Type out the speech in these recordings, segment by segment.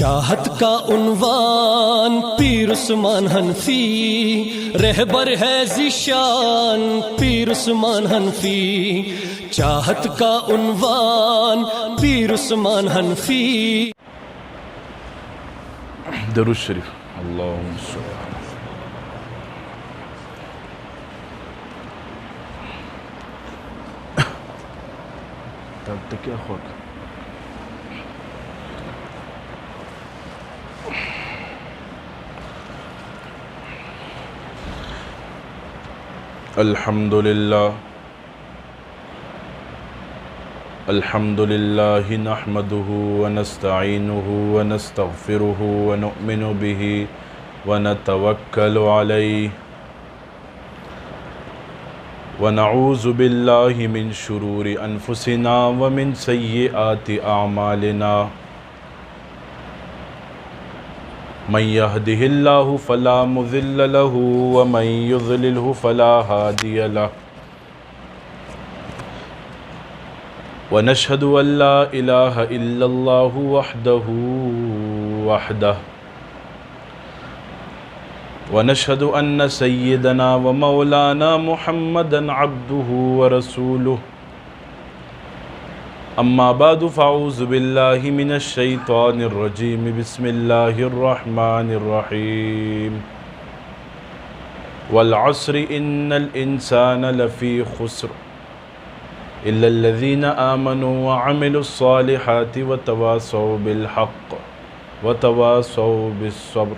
चाहत का उन्वान पीर उस्मान हनफी, रहबर है ज़िशान पीर उस्मान हनफी। चाहत का उन्वान पीर उस्मान हनफी। दरूद शरीफ। अल्लाहुम्मा सल्ली तब तक क्या खुद अल्हम्दुलिल्लाह नहमदुहु व नस्तईनुहु व नस्तगफिरुहु व नुमिनु बिही व नतवक्कलु अलैहि व नऊज़ु बिल्लाहि मिन शुरूरि अनफुसिना व मिन सय्यिआति अअमालिना। मन यहदिहिल्लाहु फला मुज़िल्ल लहु व मन युज़लिलहु फला हादिय लहु। व नशहदु अल्ला इलाहा इल्लल्लाहु वहदहु व नशहदु अन्न सय्यदना व मौलाना मुहम्मदन अब्दुहु व रसूलुहु। अम्मा बादु फ़अऊज़ु बिल्लाहि मिनश शैतानिर रजीम। बिस्मिल्लाहिर रहमानिर रहीम। वल अस्रि इन्नल इंसाना लफ़ी खुस्र इल्लल्लज़ीना आमनू व अमिलुस्सालिहाति व तवासौ बिल हक़्क़ व तवासौ बिस्सब्र।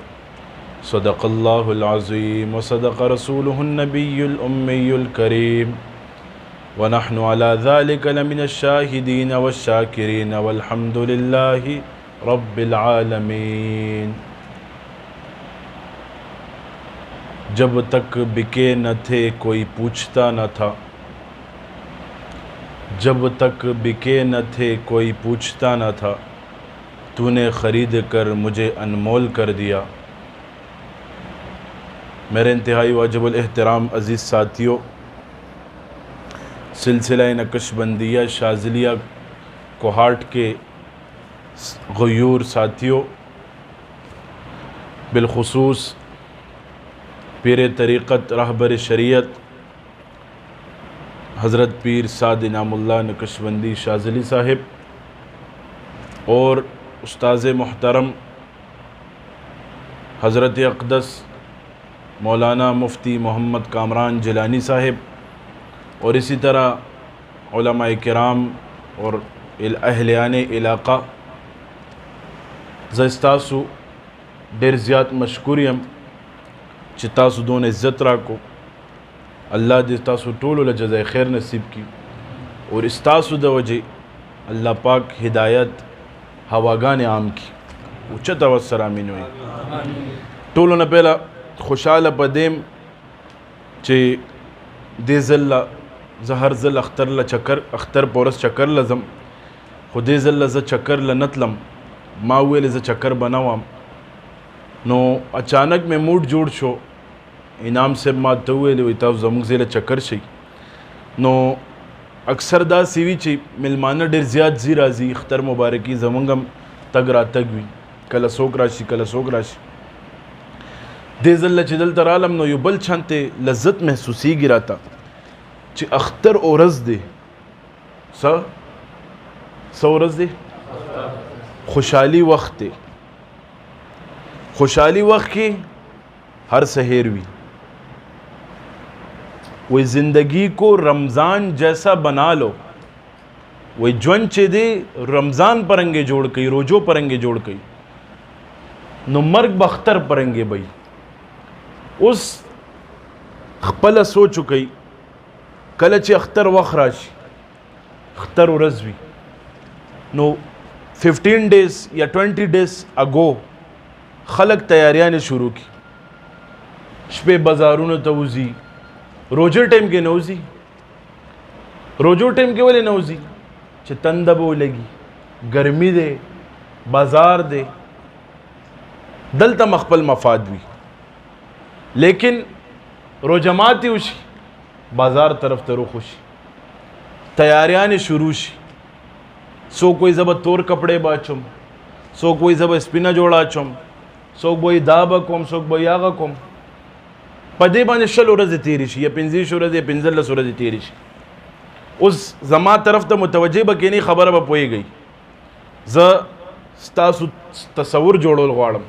सदक़ल्लाहुल अज़ीम व सदक़ रसूलुहुन नबियुल उम्मियुल करीम व नहनु अला ज़ालिका लमिनश शाहिदीन वश्शाकिरीन वल्हम्दुलिल्लाहि रब्बिल आलमीन। जब तक बिके न थे कोई पूछता न था, जब तक बिके न थे कोई पूछता न था, तूने ख़रीद कर मुझे अनमोल कर दिया। मेरे इंतहाई वाजिबुल एहतराम अज़ीज़ साथियों, सिलसिला नक्शबंदिया शाज़िलिया कोहाट के ग़यूर साथियों, बिलख़ुसूस पीर तरीक़त रहबर शरीयत हज़रत पीर साद इनामुल्लाह नक्शबंदी शाज़िली साहिब और उस्ताज़ मोहतरम हज़रत अक़दस मौलाना मुफ्ती मोहम्मद कामरान जिलानी साहिब और इसी तरह उलमाए किराम और अहलियाने इलाक़ा ज़स्तासु ढेर ज़्यादा मशकूरियम चितासु दोन इज़्ज़त राको। अल्लाह दिस्तासु टोल जज़ाए खैर नसीब की और इस्तासु द वजह अल्लाह पाक हिदायत हवागान आम की उच्च तवस्सर आमीन हुई। टोलो न पहला खुशाल पदेम चे देज़ल्ला ज़हर ज़ल अख्तर ल चक्कर अख्तर पोरस चक्कर लज़म खुदे ज़ल्ला ज़ चक्कर ल नतलम मावेल ज़ चक्कर बनावाम नो अचानक में मूड जोड़ शो इनाम से मात हुए लेता जमुक ज़ेल चक्कर शई नो अक्सर दा सीवी ची मिलमाना डेर ज़्याद जी राजी अख्तर मुबारकी जमंगम तग रातग हुई कल सोक राशि कल सोक राशि देज़ल्ला चिदल तरालम नो यो बल छानते लज्जत महसूसी गिराता ची अख्तर औरज़ दे औरज़ दे खुशाली वक्त दे खुशाली वक्त की हर सहर हुई वही ज़िंदगी को रमज़ान जैसा बना लो। वही जवन चे दे रमज़ान परंगे जोड़ कई रोजो परंगे जोड़ कई नो मर्ग बख्तर परंगे भाई उस खपल सो चुकई कलच अख्तर वखराश अख्तर उरजवी नो 15 डेज़ या 20 डेज़ अगो खलक तैयारियाँ ने शुरू की शपे बाज़ारों ने तवज़ी रोजे टाइम के नौजी रोजो टाइम के वाले नौजी चंद बो लगी गर्मी दे बाज़ार दे दल तम अखपल मफाद भी लेकिन रोजमाती उशी बाज़ार तरफ तरो खुशी तैयारियाँ ने शुरू शी सो कोई ज़बत तोर कपड़े बाचुम څوک وایي زه به سپینه جوړه اچوم، څوک به وایي دا به کوم، څوک به وایي هغه کوم. په دې باندې 20 ورځې تېرې شي یا 15 ورځې یا 15 ورځې تېرې شي. اوس زما طرف ته متوجه به کېنی، خبره به پوهېږئ. زه ستاسو تصور جوړول غواړم.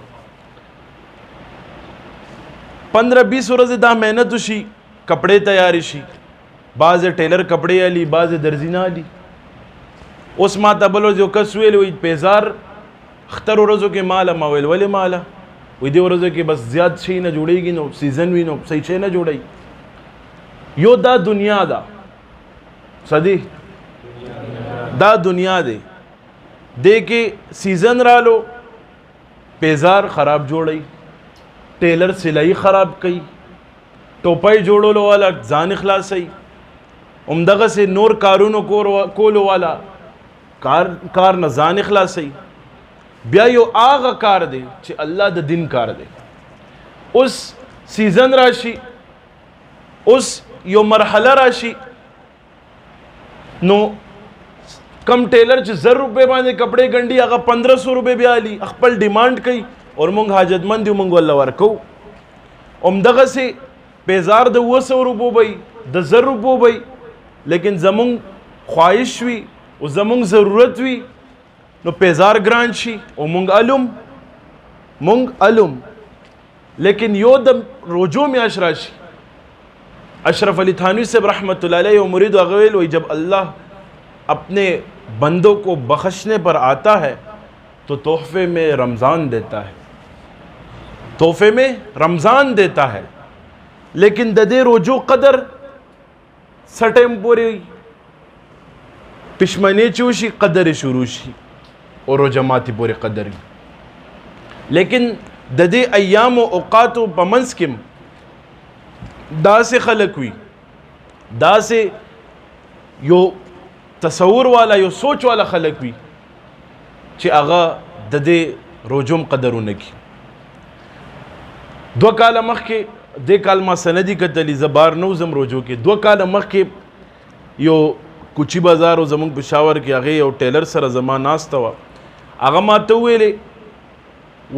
15-20 ورځې دا محنت وشي، کپڑے تیار شي، بعض ټیلر کپڑے علي، بعض درزي نه علي. اوس ما ته بل ورځ یو کس ویل، وایي پیزار اختر ورځو کې ماله. ما ویل ولې ماله؟ وایي دې ورځو کې بس زیات شي نه جوړېږي، نو سیزن وي نو صحیح شی نه جوړوي. یو دا دنیا ده، صدی دا دنیا دی. دې کې سیزن رالو پیزار خراب جوړي، ټیلر سلائی خراب کوي، ټوپۍ جوړولو والا ځان اخلاصي، همدغه سي نور کارونو کولو والا کار نه ځان اخلاصي. بیا یو هغه کار دی چې الله د دین کار دی. اوس سیزن راشي، اوس یو مرحله راشي، نو کم ټیلر چې 1000 روپے باندې کپڑے ګنډي هغه 1500 روپے بیا علي خپل ډیمانډ کوي، اور مونږ حاجتمند یو، مونږ الله ورکو. همدغه سي پیزار د 200 روپو وي، د 1000 روپو وي، لیکن زمونږ خواهش وي او زمونږ ضرورت وي نو پیزار ګران شي او مونږ علم. لیکن یو د روجو میاشت راشي. اشرف علی تھانوی صاحب رحمۃ اللہ علیہ و مرید وغیل وہی جب اللہ اپنے بندوں کو بخشنے پر آتا ہے تو تحفے میں رمضان دیتا ہے، تحفے میں رمضان دیتا ہے. لیکن ددے روجو قدر سٹیم پوری پشمنے چوشی قدر شروشی اور روجماتی پوری قدر. لیکن ددے ایام و اوقات و پمنس کم دا سے خلق ہوئی، دا سے یو تصور والا یو سوچ والا خلق ہوئی چې هغه د دې روجوم قدرونه کی. 2 کاله مخکې د کال ما سندی کتلی زبار نو زم روجو کې 2 کاله مخکې یو کوچی بازار او زمونږ پشاور کې هغه یو ټیلر سره زما ناسته وه. هغه ما ته ویلې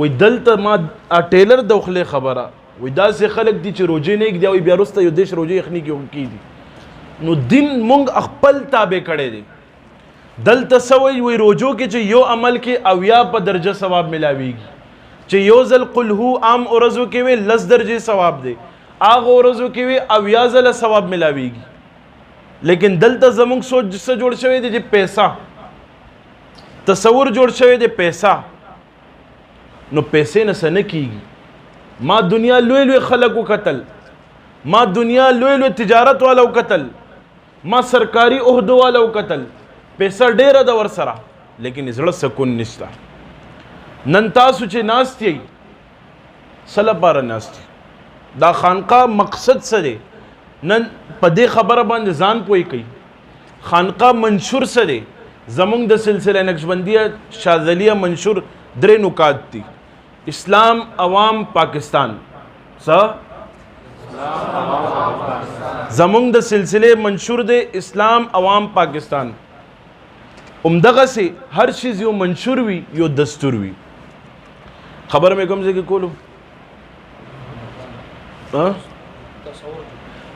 وی دلته ما ټیلر د خله خبره وی داسې خلک دي چې روجې نه کېږدي او بیا وروسته یو دیش روجې یخني کېږي. نو دین مونږ خپل تابع کړی دی. دلته څه وی روجو کې چې یو عمل کې 80 په درجه ثواب ملاویږي، چې یو ځل قل هو عام ورځو کې وی 10 درجه ثواب دی، هغه ورځو کې وی 80 ځله ثواب ملاویږي. لیکن دلته زمونږ سوچ څه جوړ شوی دی چې پیسہ تصور جوړ شوی دی پیسہ، نو پیسې نه څه نه کېږي. ما دنیا لوی لوی خلقو قتل، ما دنیا لوی لوی تجارت والا قتل، ما سرکاری عہدو والا قتل، پیسہ ډیره د ور سره، لیکن زړه سکون نشته. نن تاسو چې ناست یې څه لپاره ناست یې؟ دا خانقاه مقصد څه دی؟ نن په دې خبره باندې ځان پوی کوي. خانقاه منشور څه دی؟ زمونږ د سلسله نقشبندیه شاذلیه منشور 3 نکات دي. اسلام عوام پاکستان زمونږ د سلسله منشور دی اسلام عوام پاکستان. عمدغه سے هر چیز یو منشور وي یو دستور وي. خبر مې کوم ځای کې کولو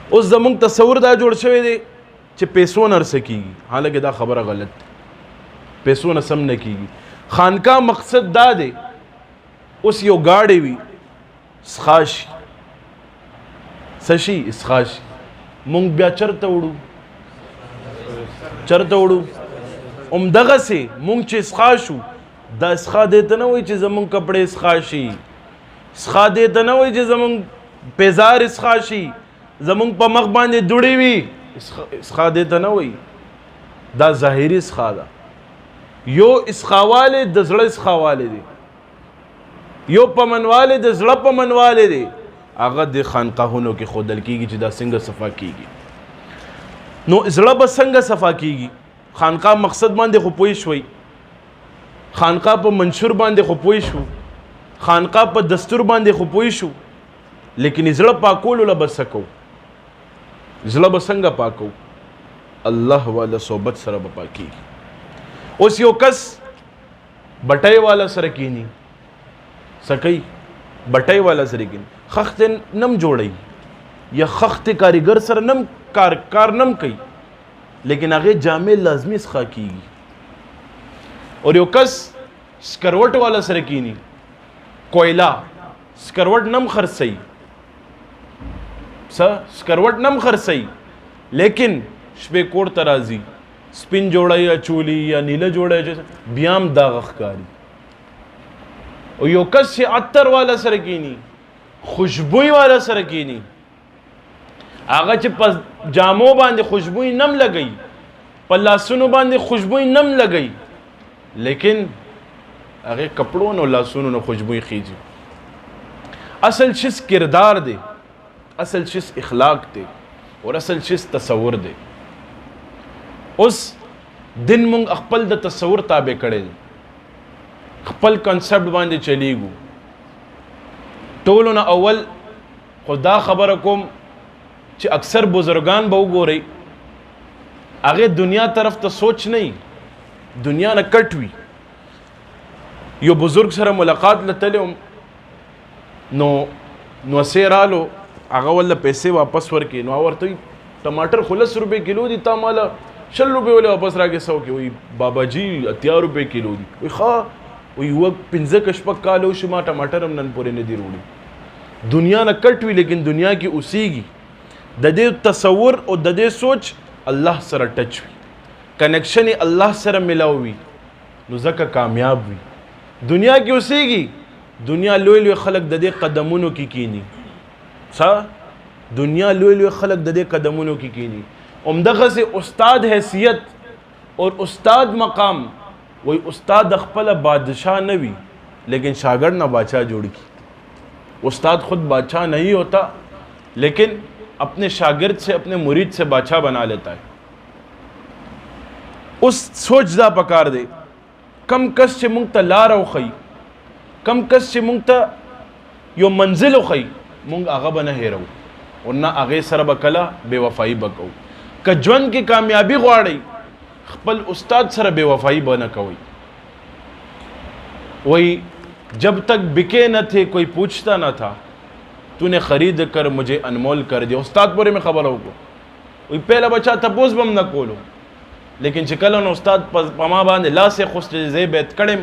اوس زمونږ تصور دا جوړ شوی دی چې پیسو نه رسه کېږي، حالانکه دا خبره غلط ده. پیسو نه سم نه کېږي. خانقاه مقصد دا دی اوس یو گاڑی وي اسخاشي سشي اسخاشي مونږ بیا چرته وړو عمدغه سي مونږ چې اسخاشو دا اسخا دیته نه وایي چې زمونږ کپڑے اسخاشي، اسخا دیته نه وایي چې زمونږ پیزار اسخاشي، زمونږ په مخ باندې دوړې وي اسخا دیته نه وایي. دا ظاهري اسخا ده. یو اسخاواله د زړه اسخاواله دی، یو پمنواله د زړه پمنواله دی. هغه د خانقاهونو کې خودل کېږي چې دا څنګه صفا کېږي. نو زړه به څنګه صفا کېږي؟ خانقاه مقصد باندې خو پوه شوي، خانقاه په منشور باندې خو پوه شو، خانقاه په دستور باندې خو پوه شو، لیکن زړه پاکولو له به څه کوو؟ زړه به څنګه پاکو؟ الله والا صحبت سره به پاکېږي. اوس یو کس بټای والا سره کینی سکی بټای والا سره کینی خخت نم جوړی یا خخت کاریګر سره نم کار نم کوي لیکن هغه جامع لازمی ښه کیږي اور یو کس سکروټ والا سره کینی کوئلہ سکروټ نم خرڅي سکروټ نم خرڅي لیکن شپې کور ته راځي سپین جوړه یا چولی یا نیله جوړه بیام داغ ښکاري او یو کس چې عطر والا سره کینی خوشبوئی والا سره کینی هغه چې په جامو باندې خوشبوئی نم لګي په لاسونو باندې خوشبوئی نم لګي لیکن هغه کپړو نو لاسونو نو خوشبوئی خيږي اصل شیز کردار دی اصل شیز اخلاق دی اور اصل شیز تصور دی اوس دن مونږ خپل د تصور تابع کړي خپل کنسپټ باندې چلیږو ټولو نه اول خدا خبره کوم چې اکثر بزرگان به وګورئ هغه دنیا طرف ته سوچ نه دنیا نه کټ وي یو بزرگ سره ملاقات لتلم نو سیرالو هغه ول پیسې واپس ورکې نو ورته ټماټر خلص روپے کیلو دي تا مال 100 روپے ول واپس راکې 100 کې وي بابا جی 80 روپے کیلو دي وي ښا وي و 15 کشپک کالو شما ټماټر هم نن پورې نه دی وروړي دنیا نه کټ وی لیکن دنیا کې اوسېږي د دې تصور او د دې سوچ الله سره ټچ وي کنیکشن الله سره ملاوي نو ځکه کامیاب وي دنیا کې اوسېږي دنیا لوی لوی خلق د دې قدمونو کې کینی دنیا لوی لوی خلق د دې قدمونو کې کینی عمدغه سے استاد حیثیت اور استاد مقام وہی استاد خپل بادشاہ نہ وی لیکن شاگرد نہ بادشاہ جوڑ کی استاد خود بادشاہ نہیں ہوتا لیکن اپنے شاگرد سے اپنے مرید سے بادشاہ بنا لیتا ہے اس سوچ دا پکار دے کم کس چې مونږ ته لار او خی کم کس چې مونږ ته یو منزل او خی مونږ هغه به نه هیرو او نه هغې سره به کله بې وفایي به کوو که ژوند کې کامیابي غواړئ خپل استاد سره بے وفائی بہ نہ کوئی وہی جب تک بکے نہ تھے کوئی پوچھتا نہ تھا تو نے خرید کر مجھے انمول کر دیا استاد پورے میں خبر ہوگا وہی پہلا بچہ تپوس بم نہ کولو لیکن چکلن استاد پما باندې لا سے خست زی بیت کړم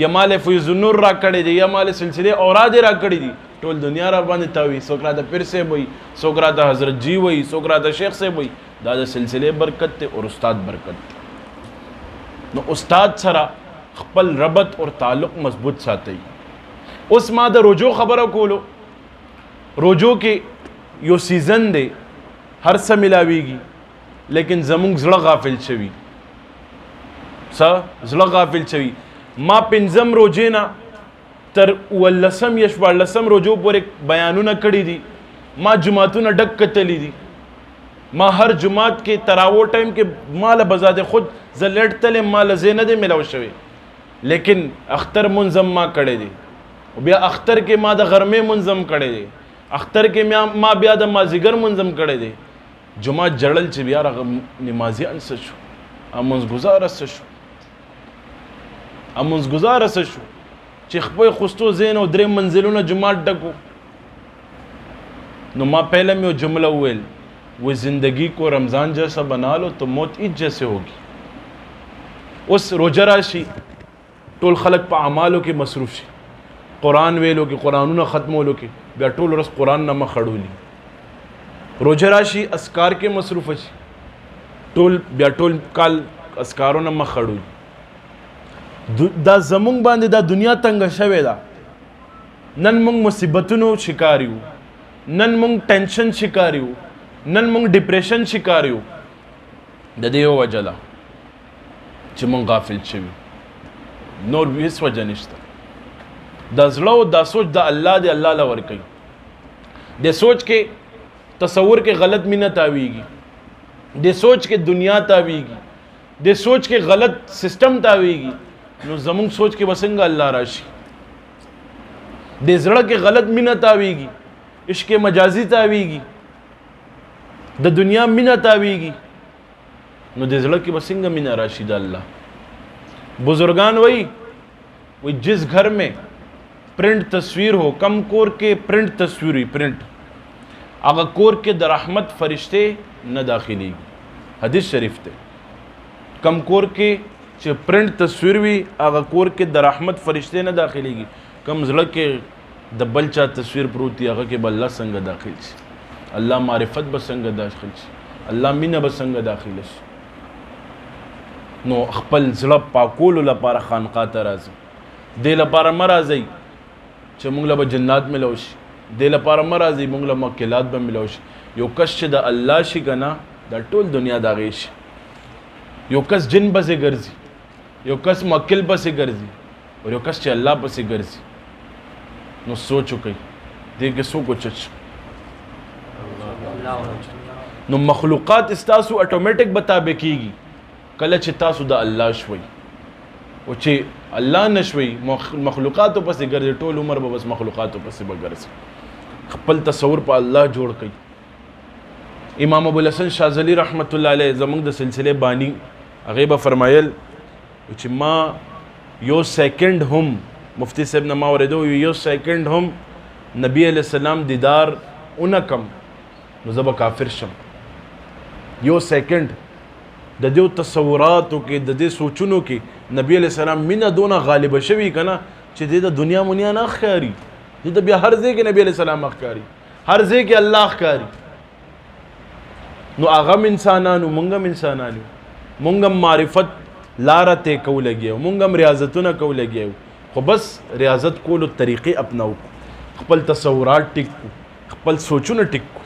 یا مال فیض النور را کړی دی یا مال سلسله اوراد را کړی دی ټول دنیا را باندې تاوی سوکرا د پیر سے وای سوکرا د حضرت جی وای سوکرا د شیخ سے وای دا د سلسله برکت ته اور استاد برکت ته نو استاد سره خپل ربط اور تعلق مضبوط ساتي اوس ما د روجو خبره کولو روجو کې یو سیزن دی هر څه ملاویږي لیکن زمونږ زړه غافل شوی زړه غافل شوی ما پنځم روجې نه تر 19 یا 14 روجو پورې بیانونه کړي دي ما جمعتونه ډک کتلی دي ما هر جمعات کې تراوو ټایم کې مال بزاد خود زلټ تل مال زینه دې ملو شوی لیکن اختر منظم ما کړي دي او بیا اختر کې ما د غرمه منظم کړي دي اختر کې ما بیا د مازیګر منظم کړي دي جمعه جړل چې بیا نمازي انس شو امونز گزار شو چې خپل خوستو زین او درې منزلونه جمعه ډکو نو ما پہلے میں جملہ ویل وہ زندگی کو رمضان جیسا بنا لو تو موت عید جیسے ہوگی اس روزہ راشي ټول خلق په اعمالو کې مصروف شي قرآن ویلو کې قرآنونه ختمولو کې بیا ټول ورځ قرآن نه مخ خړولي روزه راشي اسکار کې مصروف شي ټول کال اسکارونه مخ خړولي دا زمونږ باندې دا دنیا تنګ شوې ده نن مونږ مصیبتونو شکار یو نن مونږ ټینشن شکار یو نن مونږ ډیپریشن شکار یو د دې وجه ده چې مونږ غافل شوي نور هیڅ وجه نشته دا زړه او دا سوچ د الله دی الله له ورکوي د سوچ کې تصور کې غلط مینه تاویږي د سوچ کې دنیا تاویږي د سوچ کې غلط سسٹم تاویږي نو زمونږ سوچ کې بسنګ الله راشي د زړه کې غلط مینه تاویږي عشق مجازي تاویږي د دنیا مینه تاویږي نو د زړه کې بسنګ مینه راشي د الله بزرگان وای वो जिस घर में प्रिंट तस्वीर हो, कम कोर के प्रिंट तस्वीर हुई प्रिंट, अगर कोर के दरहमत फरिश्ते न दाखिलेगी। हदीस शरीफ थे कम कोर के जो प्रिंट तस्वीर हुई अगर कोर के दरहमत फरिश्ते न दाखिलेगी। कम ज़ड़ के दबल चा तस्वीर प्रोती अगर के बल्ला संग दाखिल सी, अल्लाह मारिफत बसंग दाखिल सी, अल्लाह मीना बसंग दाखिल सी। नो खपल ज़ड़ पाकोल लपारा खानका ता राज़ी दे लपारा मराज़ी च मुंगला ब जन्नत में लौशी, दे लपारा मराज़ी मुंगला मक्केलात ब मिलौशी। यो कश दा अल्लाह शी कना दा टोल दुनिया दागेश। यो कस जिन बसे गर्जी, यो कस मक्किल बसे गर्जी और यो कस अल्लाह बसे गर्जी। नो सोचो कई देख के सो कुछ नो मखलूक़ात इस्तासु ऑटोमेटिक बताबे कीगी कल चितासु दा अल्लाह शवई वो चे अल्लाह नशवई मखलूक़ात पसे गर्जे टोल उमर बस मखलूक़ात पसे बगर्ज खपल तसव्वुर पर अल्लाह जोड़ कई। इमाम अबुल हसन शाज़ली रहमतुल्लाह अलैह ज़मंग द सिलसिले बानी अगेबा फरमायल मा यो सेकंड हम मुफ्ती साहब नमा वरदो यो सेकंड हम नबी अलैहिस्सलाम दीदार उनकम नुज़ब काफिर शम। यो सेकंड ददे तसव्वुरातों के ददे सोचनों के नबी अलैहिस्सलाम मिना दोना गालिब शवी कना चे दे दुनिया मुनिया ना ख्यारी ये तो बिया हर जे के नबी अलैहिस्सलाम अख्कारी हर जे के अल्लाह अख्कारी। नो आगम इंसानानु मुंगम इंसानानु मुंगम मारिफत लारते कौ लगे मुंगम रियाजतुना कौ लगे खो बस रियाजत को लो तरीक़े अपनाओ खपल तसव्वुरात टिक्कू खपल सोचुन टिक्कू।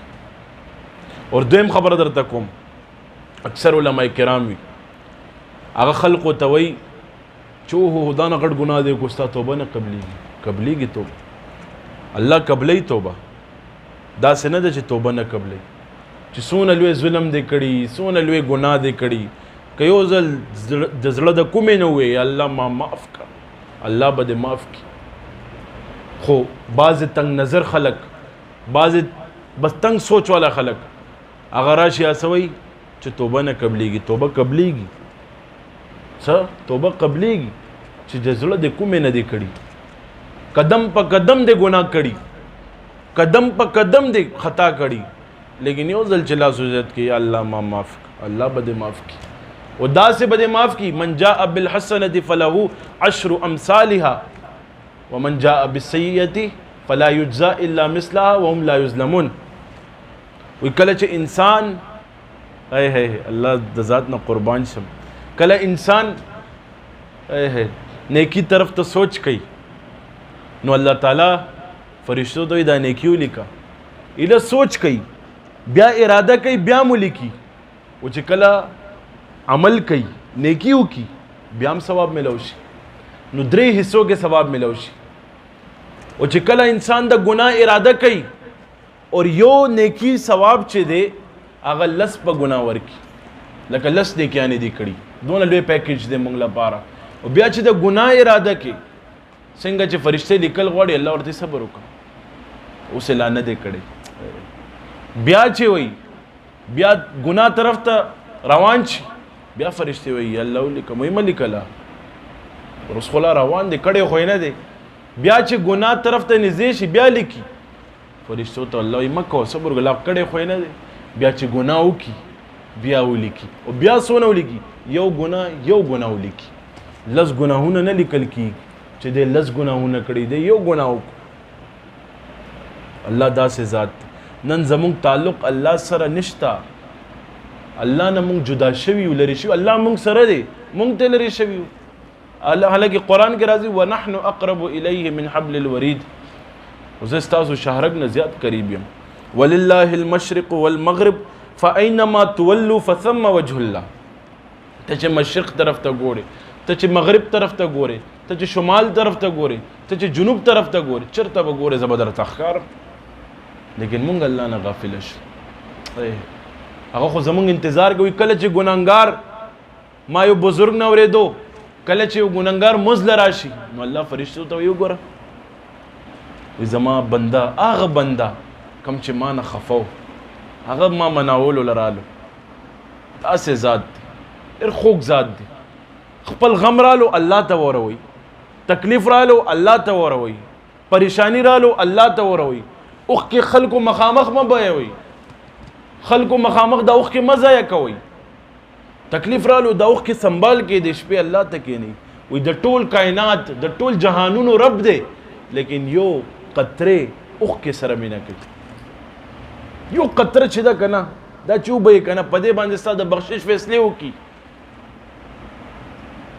और दोम खबर दर तकोम अक्सर उलमाए किराम भी आगा खल्क़ तवई चो हो खुदा न गढ़ गुनाह दे गुस्ता तोबा न कबलीगी तोबा अल्लाह कबले तोबा दा से न दे तोबा न कबले ची सोन अलवे जुल्म दे कड़ी सोन अलवे गुनाह दे कड़ी कयो जल जज़ड़ द कुमे न हुए अल्लाह माफ़ कर अल्लाह बदे माफ़ की। खो बाज़ तंग नज़र खलक बाज़ बस तंग सोच वाला खलक अगर आशिया सवई च तोबा न कबलीगी तोबा कबलीगी सर तोबा कबलीगी च जज़ड़ दे कुमे न दे कड़ी कदम प कदम दे गुनाह कड़ी कदम प कदम दे खता कड़ी लेकिन यो जल चला सुजत कि अल्लाह माफ़ अल्लाह बदे माफ़ की और दा से बदे माफ़ की। मन जा बिल हसनति फलहु अशरु अमसालिहा व मन जा बिस्सय्यति फला युज्ज़ा इल्ला मिस्लहा व हुम ला युज़लमून। वो कल इंसान है अल्लाह दजात न कुर्बान शम कल इंसान है नेकी तरफ तो सोच कई नो अल्लाह ताला फरिश्तों तो इदा नेकी लिखा इला सोच कई ब्या इरादा कई ब्या मुलिकी वो कला अमल कई नेकियों की ब्याम सवाब मिलौशी नुद्रे हिस्सों के सवाब मिलौशी वो कला इंसान दा गुनाह इरादा कई और यो नेकी सवाब चे दे अगर लस प गुनाह वर की लका लस दे क्या ने दी कड़ी दोनों लवे पैकेज दे मंगला पारा और ब्या चे दा गुनाह इरादा के सिंगा चे फरिश्ते निकल गवाड़ी अल्लाह और सबर रुका उसे लाने दे कड़े ब्या चे वही ब्या गुनाह तरफ ता रवान छी ब्या फरिश्ते वही अल्लाह लिखा मुहिम लिखला और उसको ला रवान दे कड़े खोए ना दे ब्या चे गुनाह तरफ ता निजेश ब्या लिखी फरिश्तों तो अल्लाह मक्का सबर गला कड़े खोए ना दे ब्या चे गुनाह की ब्या लिखी और ब्या सोना लिखी यो गुनाह लिखी लस गुनाहून न लिखल की चे दे लस गुनाहून कड़ी दे यो गुनाह अल्लाह दा से ज़ात नन जमुंग ताल्लुक अल्लाह सरा निश्ता अल्लाह न मुंग जुदा शवी लरी शवी अल्लाह मुंग सरा दे मुंग ते लरी शवी अल्लाह हालांकि कुरान के राजी व नहनु अक़रबु इलैहि मिन हब्लिल वरीद उसे इस्ताज़ु शाहरग न ज़्याद करीबियम वलिल्लाहिल मशरिक़ वल मग़रिब फ़अयनमा तुवल्लु फ़सम्मा वजहुल्लाह। तचे मशरिक़ तरफ तक गोरे तचे मग़रिब तरफ तक गोरे तचे शुमाल तरफ तक गोरे तचे जुनूब तरफ तक गोरे चरता ब गोरे ज़बरदस्त तख़कार लेकिन मुंग अल्लाह न गाफिलश अगर खो जमुंग इंतज़ार कोई कल चे गुनहगार मायो बुजुर्ग न वरे दो कल चे गुनहगार मुज़ल राशि नो अल्लाह फरिश्तों तो यो गोरा जमा बंदा आग बंदा कम चे मा न खफो आग मा मनाओलो लरालो तासे ज़ात एर खोक ज़ात दे खपल गम रालो अल्लाह तवरवई تکلیف رالو الله ته وروي، پریشانی رالو الله ته وروي. اوخ کې خلکو مخامخ مه بیوي، خلکو مخامخ د اوخ کې مه ضایع کوئ. تکلیف رالو د اوخ کې سنبال کې د شپې الله ته کېنئ. وایي د ټول کائنات د ټول جهانونو رب دی، لیکن یو قطرې اوخ کې سره مینه کوي. یو قطره چې ده که نه دا چې وبهیې که نه په دې باندې ستا د بخشش فیصلې وکړي.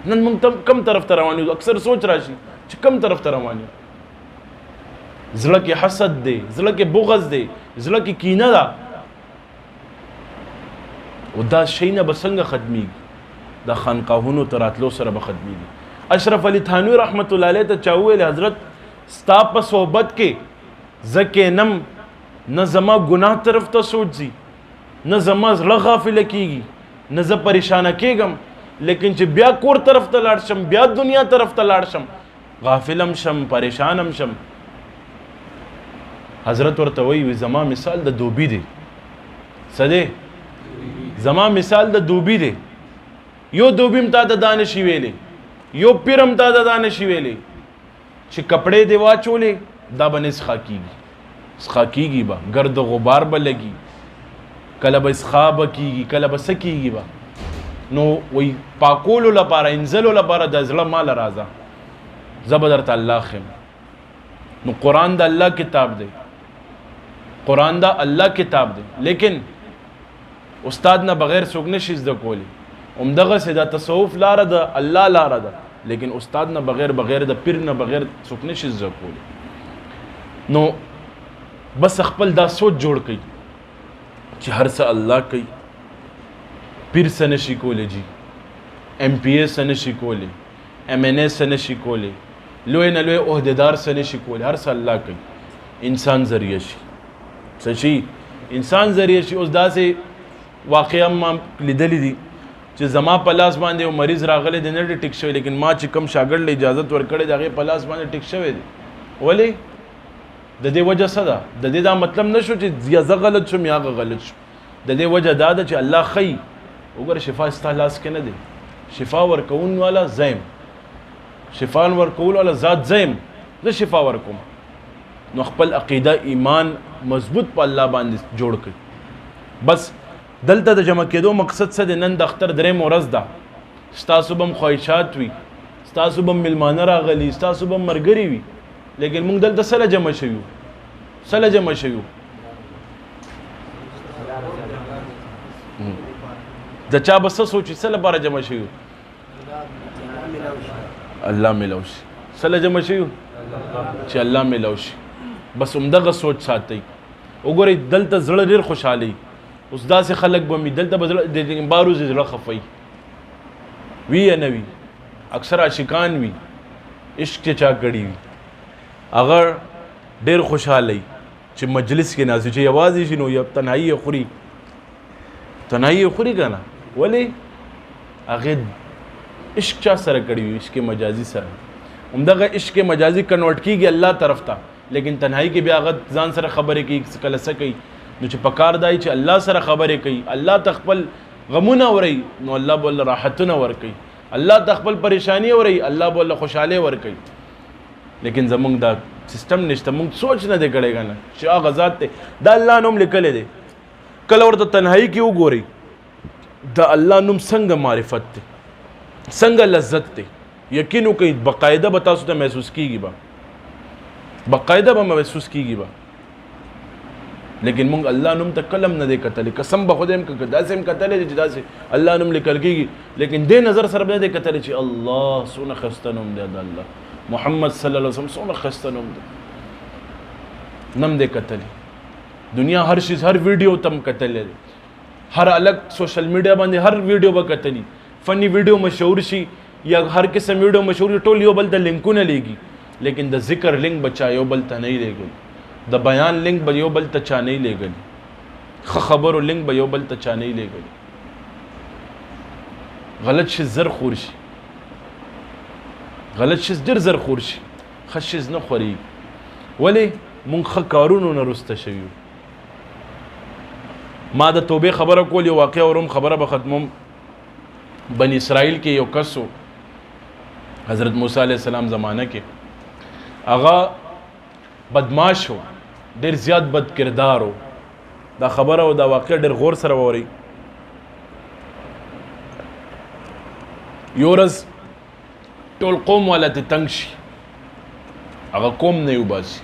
نن موږ کم طرف ته روان یو؟ اکثر سوچ راشي چې کم طرف ته روان یو. زړه کې حسد دی، زړه کې بغض دی، زړه کې کینه ده. او دا شی نه به څنګه ختمیږي؟ دا خانقاهونو ته راتلو سره به ختمیږي. اشرف علي تھانوي رحمت الله علیه ته چا وویل حضرت ستا په صحبت کې زه کینم، نه زما ګناه طرف ته سوچ ځي، نه زما زړه غافله کېږي، نه زه پریشانه کېږم، لیکن چې بیا کور طرف ته لاړ شم، بیا دنیا طرف ته لاړ شم، غافلم شم، پریشانم شم. حضرت ورته وایي زما مثال د دوبي دی. څه دی؟ زما مثال د دوبي دی. یو دوبي م تا ته دا نشي ویلی، یو پیر م تا ته دا نشي ویلی چې کپړې دې واچولې دا به نه څښا کېږي. څښا کېږي به، ګرد غبار به لګي، کله به څښا به کېږي، کله به څه کېږي به. نو وایي پاکولو لپاره، انزلو لپاره د زړه ماله راځه، زه به درته الله ښیم. نو قرآن د الله کتاب دی، قرآن دا الله کتاب دی، لیکن استاد نه بغیر څوک نشي زده کولی. همدغسې دا تصوف لاره ده، الله لاره ده، لیکن استاد نه بغیر د پیر نه بغیر څوک نشي زده کولی. نو بس خپل دا سوچ جوړ کړئ چې هر څه الله کوي. پیر څه نشي کولی جی، ایم پی اے څه نشي کولی، ایم این اے څه نشي کولی، لوی نه لوی عہدیدار څه نشي کولی. هر څه الله کوي. انسان ذریعه شي، څه شي؟ انسان ذریعه شي. اوس داسې واقعا ما لیدلی دي چې زما په لاس باندې یو مریض راغلی دی، نه دی ټیک شوی، لیکن ما چې کوم شاګرد له اجازت ورکړې د هغې په لاس باندې ټیک شوی دی. ولې؟ د دې وجه څه ده؟ د دې دا مطلب نه شو چې یا زه غلط شم یا هغه غلط شو. د دې وجه دا ده چې الله ښیي. وګوره شفا ستا لاس کې نه دی، شفا ورکون والا زیم، شفا ورکول والا ذات زیم، زه شفا ورکوم. نو خپل عقیده ایمان مضبوط په الله باندې جوړ کړئ. بس دلته د جمع کېدو مقصد څه دی؟ نن د اختر درېیم ورځ ده، ستاسو به هم خواهشات وي، ستاسو به هم میلمانه راغلي، ستاسو به هم ملګري وي، لیکن موږ دلته څه له جمع شوي یو؟ څه له جمع شوي یو؟ د چا به څه سوچي څه لپاره جمع شوي یو؟ الله میلاو شي. څه له جمع شوي یو؟ چې الله میلاو شي. بس همدغه سوچ ساتئ. وګورئ دلته زړه ډېر خوشحالي. اوس داسې خلک به مې دلته به د باروز زړه خفوي وي یا نه وي، اکثر عاشقان وي، عشق چې چا کړي وي، هغه ډېر خوشحالی چې مجلس کې ناست چې یوازې شي نو تنهایي یې خوري، تنهایي یې خوري که نه. ولې؟ هغې عشق چا سره کړي وي؟ عشق مجازي سره. همدغه عشق مجازي کنورټ کېږي الله طرف ته، لیکن تنهایي کې بیا هغه ځان سره خبرې کوي، کله څه کوي. نو چې پکار دی چې الله سره خبرې کوي، الله ته خپل غمونه اوري، نو الله به له راحتونه ورکوي. الله ته خپل پریشانی اوري، الله به له خوشحالۍ ورکوي. لیکن زمونږ دا سیستم نشته، مونږ سوچ نه دی کړی که نه چې هغه ذات دی. دا الله نوم لیکلی دی. کله ورته تنهایي کې وګورئ د الله نوم څنګه معرفت دی، څنګه لذت دی. یقین وکړئ باقاعده به تاسو ته محسوس کېږي، به باقاعده به محسوس کېږي به. لیکن مونږ الله نوم ته کلم نه دی کتلی. قسم به خدای م که داسې م کتلی دی چې داسې الله نوم لیکل کېږي، لیکن دې نظر سره به نه دی کتلی چې الله څومره ښایسته نوم دی د الله، محمد صلی الله علیه وسلم څومره ښایسته نوم دی، نم دی کتلی. دنیا هر شي هر ویډیو ته م کتلی دی، هر الګ سوشل میډیا باندې هر ویډیو به کتلی. فني ویډیو مشهور شي یا هر قسم ویډیو مشهور، ټول یو بل ته لینکونه لیږي، لیکن د ذکر لینک به چا یو بل ته نه لیږي، د بیان لینک به یو بل ته چا نه لیږلی، ښه خبرو لینک به یو بل ته چا نه لیږلی. غلط شي زر خور شي، غلط شي ډېر زر خور شي، ښه شي نه خورېږي. ولې؟ مونږ ښه کارونو نه رسته شوي یو. ما د توبې خبره کول، یو واقع اورم، خبره به ختموم. بني اسرائیل کې یو کس و، حضرت موسی علیہ السلام زمانہ کې هغه بدماش و، ډېر زیات بد کردار و. دا خبره او دا واقع ډېر غور سره وورئ. یو ورځ ټول قوم والا ته تنګ شي، هغه قوم نه وباسي،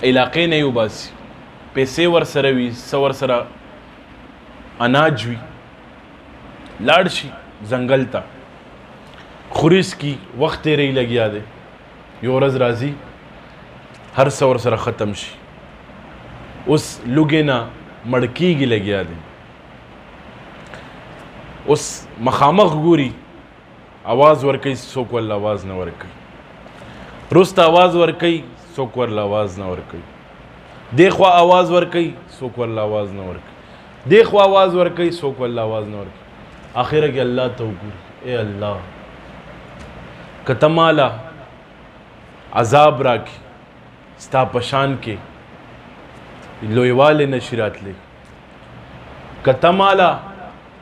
علاقې نه وباسي، پیسې ورسره وي، څه ورسره اناج وي، لاړ شي ځنګل ته خوريس کی وخت تیری لګیا دی. یو ورځ راځي هر څه ورسره ختم شي، اوس لوګې نه مړ کېږي لګیا دی. اوس مخامخ ګوري، आवाज ورکوي، څوک ورله आवाज نه ورکوي. وروسته आवाज ورکوي، څوک ورله आवाज نه ورکوي. دې خوا आवाज ورکوي، څوک ورله आवाز نه ورکوي. دې خوا आवाज ورکوي، څوک ورله आवाज نه ورکوي. آخره کې الله ته وګوري، اے الله که ته ماله عذاب راکړي، ستا په شان کې لویوالی نشي راتلی. که ته ماله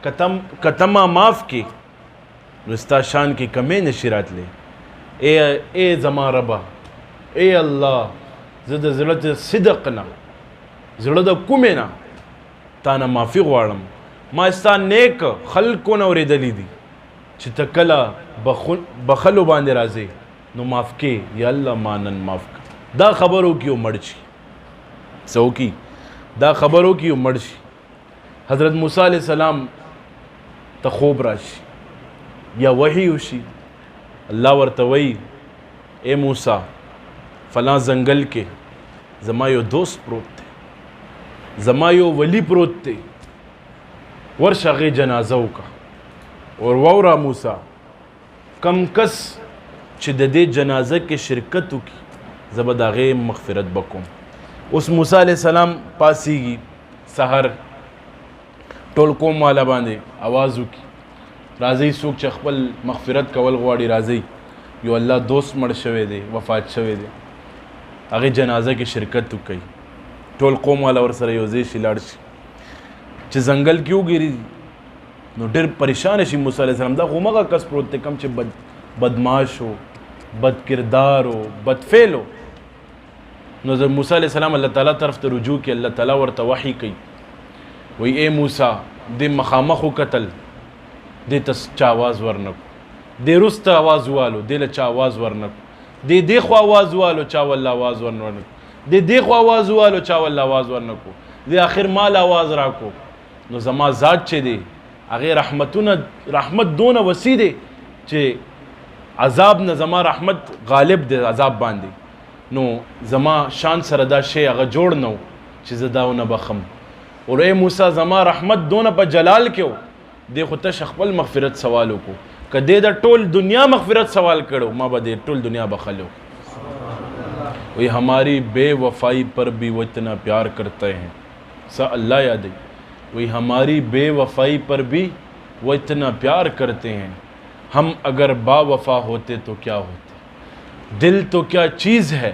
که ته ما معاف کړي، نو ستا شان کې کمی نشي راتلی. ای زما ربه، ای الله، زه د زړه د صدق نه، زړه د کومې نه تا نه معافي غواړم. ما ستا نیک خلکو نه اورېدلی دي چې ته کله بخلو باندې راځې نو معاف کې. یا الله ما نن معاف کړه. دا خبرو کې یو مړ شي، څه وکړي؟ دا خبرو کې یو مړ شي. حضرت موسی علیہ السلام ته خوب راشي یا وحی وشي، الله ورته وایي اے موسی فلاں ځنګل کې زما یو دوست پروت دی، زما یو ولی پروت دی، ورشه هغې جنازه وکړه. اور واوره موسی، کم کس چې د دې جنازه کې شرکت وکړي زه به د هغې مغفرت به کوم. اوس موسی علیہ السلام پاسیږي سحر، ټول قوم والا باندې آواز وکړي، راځئ څوک چې خپل مغفرت کول غواړي راځئ، یو الله دوست مړ شوی دی، وفات شوی دی، هغې جنازه کې شرکت وکړي. ټول قوم والا ورسره یو ځای شي، لاړ شي. چې ځنګل کې وګوري نو ډېر پریشان شي موسی علیہ السلام. دا خو همغه کس پروت دی کوم چې بدماش و، بد کردار و، بد فعل و. نو د موسی علیہ السلام الله تعالی طرف ته رجوع کړي، الله تعالی ورته وحی کوي، وایي اے موسی دې مخامخ وکتل، دې ته چا آواز ورنکو، دې وروسته آواز والو، دې له چا آواز ورنکو، دې خوا آواز والو، چا والله آواز ورنکو، دې خوا آواز والو، چا والله آواز ورنکو، دې آخر مال آواز راکو. نو زما ذات چې دی هغې رحمت دونه وسیع دی چې عذاب نه زما رحمت غالب دی عذاب باندې. نو زما شان سره دا شی هغه جوړ نه و چې زه دا ونه بخم. اور اے موسی زما رحمت دونه په جلال کې و، دې خو تش خپل مغفرت سوال وکړو، که دې د ټول دنیا مغفرت سوال کړو ما به دې ټول دنیا بخلو. وہی ہماری بے وفائی پر بھی وہ اتنا پیار کرتے ہیں، سا اللہ یاد ہے. وہی ہماری بے وفائی پر بھی وہ اتنا پیار کرتے ہیں، ہم اگر با وفا ہوتے تو کیا ہوتے. دل تو کیا چیز ہے،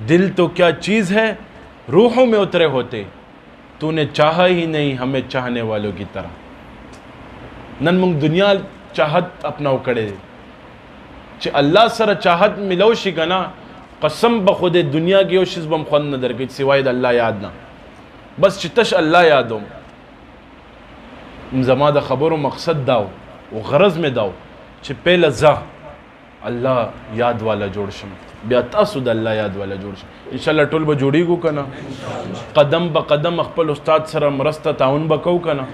دل تو کیا چیز ہے، روحوں میں اترے ہوتے، تو نے چاہا ہی نہیں ہمیں چاہنے والوں کی طرح. نن موږ دنیا چاہت اپناو کړی دی چې الله سره چاہت ملو شي که نه قسم به خو د دنیا کې یو شیز به م خوند نه درکوي سوای د الله یاد نه، بس چې تش الله یادوم. زما د خبرو مقصد دا و غرض مې دا و چې پهله زه الله یاد والا جوړ شم، بیا تاسو د الله یاد والا جوړ شم. انشاءالله ټول به جوړیږو که نه، قدم به قدم خپل استاد سره مرسته تعاون به کوو که نه.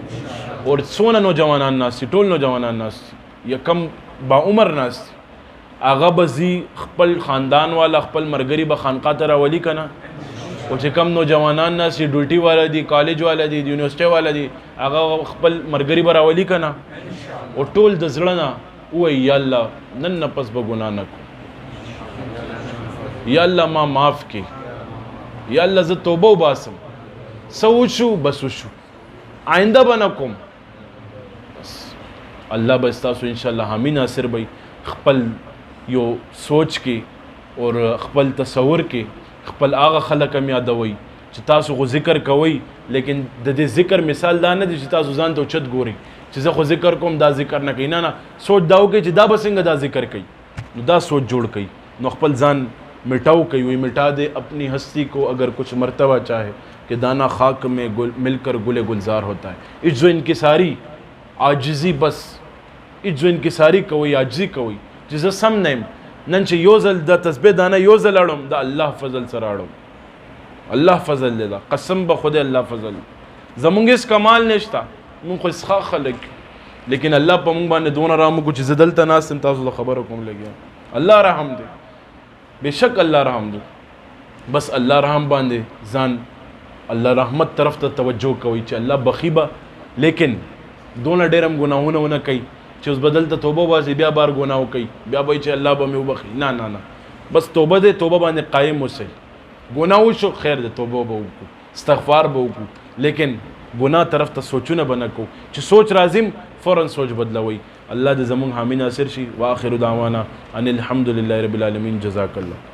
اور څونه نوجوانان ناست دي، ټول نوجوانان ناست دي، یا کم با عمر ناست دي، هغه به ځي خپل خاندان والا خپل ملګري به خانقاه ته راولي که نه. او چې کم نوجوانان ناست دي، ډیوټي والا دي، کالج والا دي، یونیورسټۍ والا دي، هغه خپل ملګري به راولي که نه. او ټول د زړه نه ووایي یا الله نن نه پس به ګناه نه کوم، یا الله ما معاف کړي، یا الله زه توبه وباسم، څه وشو بس وشو، آینده به نه کوم. الله به ستاسو انشاءالله حامی ناصر به خپل یو سوچ کې اور خپل تصور کې خپل هغه خلک هم یادوئ چې تاسو خو ذکر کوئ، لیکن د دې ذکر مثال دا نه دی چې تاسو ځان ته اوچت ګورئ، چې زه خو ذکر کوم دا ذکر نه کوي. نه سوچ دا وکړئ چې دا به څنګه دا ذکر کوي، نو دا سوچ جوړ کړئ، نو خپل ځان مٹاؤ کوي. وہی مٹا دے اپنی ہستی کو اگر کچھ مرتبہ چاہے کہ دانہ خاک میں مل کر گل گلزار ہوتا ہے. عجز و انکساری عاجزی بس عجز و انکساری کوي عاجزی کوي چې زه سم نه یم. نن چې یو ځل د تسبیح دانه یو ځل اړم د الله فضل سره اړم، الله فضل دی دا قسم به خدای الله فضل. زمونږ هېڅ کمال نشته، مونږ خو اسخا خلک، لیکن الله په مونږ باندې دونه رحم وکړو چې زه دلته ناست یم تاسو ته خبره کوم لګیا. الله رحم دی، بېشک الله رحم دی. بس الله رحم باندې ځان الله رحمت طرف ته توجه کوي چې الله بخي به، لیکن دونه ډېر هم ګناهونه ونه کوي چې اوس بدل ته توبه وباسي بیا بار ګناه وکوي بیا به چې الله به مې وبخي. نه نه نه، بس توبه دی، توبه باندې قایم اوسئ. ګناه وشو خیر دی، توبه به وکړو، استغفار به وکړو، لیکن ګناه طرف ته سوچونه به نه کوو چې سوچ راځم فوراً سوچ بدلوئ. الله دې زموږ حامی ناصر شي. واخر دعوانا ان الحمد لله رب العالمین. جزاک الله.